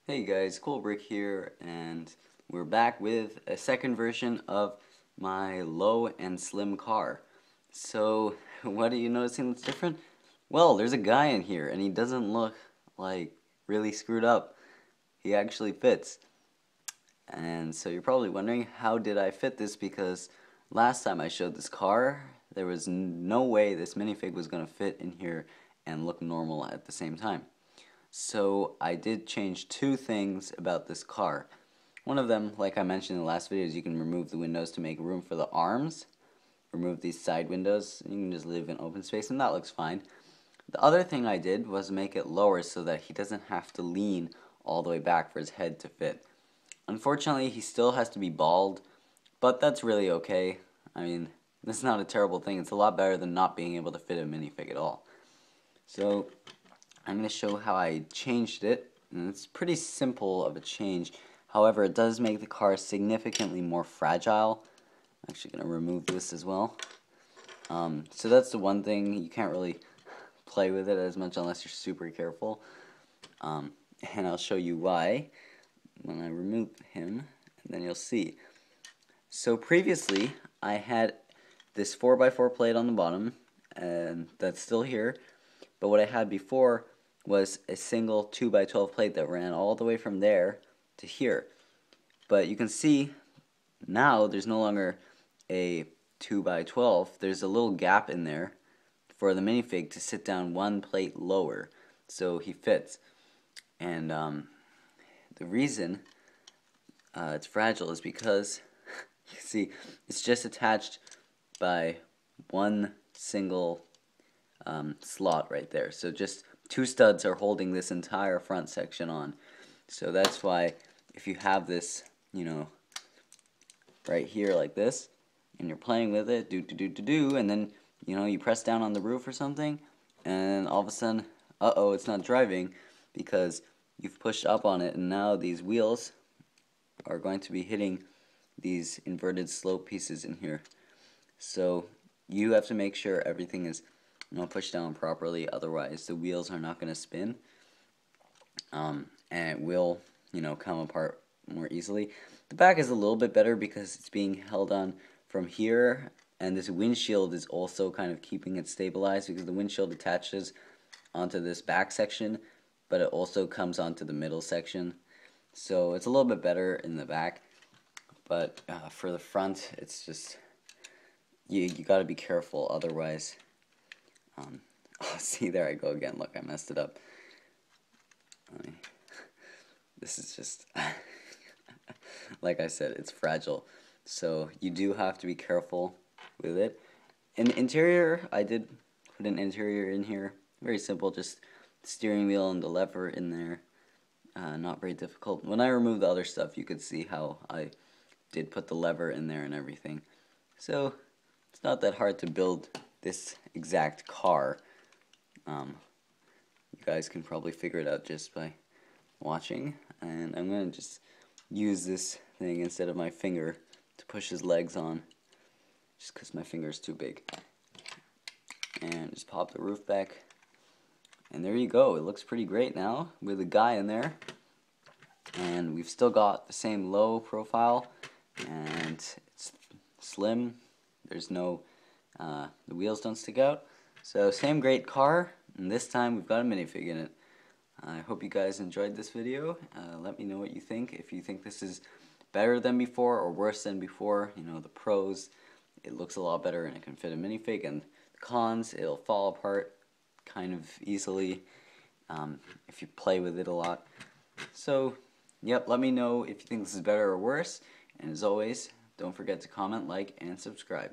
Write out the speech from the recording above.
Hey guys, Coolbrick here, and we're back with a second version of my low and slim car. So, what are you noticing that's different? Well, there's a guy in here, and he doesn't look like really screwed up. He actually fits. And so you're probably wondering, how did I fit this? Because last time I showed this car, there was no way this minifig was going to fit in here and look normal at the same time. So I did change two things about this car. One of them, like I mentioned in the last video, is you can remove the windows to make room for the arms. Remove these side windows, and you can just leave an open space, and that looks fine. The other thing I did was make it lower so that he doesn't have to lean all the way back for his head to fit. Unfortunately, he still has to be bald, but that's really okay. I mean, this is not a terrible thing. It's a lot better than not being able to fit a minifig at all. So I'm going to show how I changed it, and it's pretty simple of a change. However, it does make the car significantly more fragile. I'm actually going to remove this as well. So that's the one thing. You can't really play with it as much unless you're super careful. And I'll show you why when I remove him, and then you'll see. So previously, I had this 4x4 plate on the bottom, and that's still here. But what I had before was a single 2x12 plate that ran all the way from there to here. But you can see now there's no longer a 2x12. There's a little gap in there for the minifig to sit down one plate lower, so he fits. And the reason it's fragile is because you see it's just attached by one single slot right there. So just two studs are holding this entire front section on. So that's why if you have this, right here like this, and you're playing with it, and then, you press down on the roof or something, and all of a sudden, uh-oh, it's not driving because you've pushed up on it, and now these wheels are going to be hitting these inverted slope pieces in here. So you have to make sure everything is pushed down properly, otherwise the wheels are not going to spin, and it will, come apart more easily. The back is a little bit better because it's being held on from here, and this windshield is also kind of keeping it stabilized because the windshield attaches onto this back section, but it also comes onto the middle section. So it's a little bit better in the back, but for the front, it's just, you got to be careful, otherwise. Oh, see, there I go again. Look, I messed it up. This is just, like I said, it's fragile. So you do have to be careful with it. In the interior, I did put an interior in here. Very simple, just the steering wheel and the lever in there. Not very difficult. When I removed the other stuff, you could see how I did put the lever in there and everything. So it's not that hard to build this exact car. You guys can probably figure it out just by watching, and I'm going to just use this thing instead of my finger to push his legs on, just because my finger is too big. And just pop the roof back, and there you go. It looks pretty great now with a guy in there, and we've still got the same low profile, and it's slim. There's no the wheels don't stick out. So same great car, and this time we've got a minifig in it. I hope you guys enjoyed this video. Let me know what you think. If you think this is better than before or worse than before, the pros, it looks a lot better and it can fit a minifig, and the cons, it'll fall apart kind of easily if you play with it a lot. So, yep, let me know if you think this is better or worse, and as always, don't forget to comment, like, and subscribe.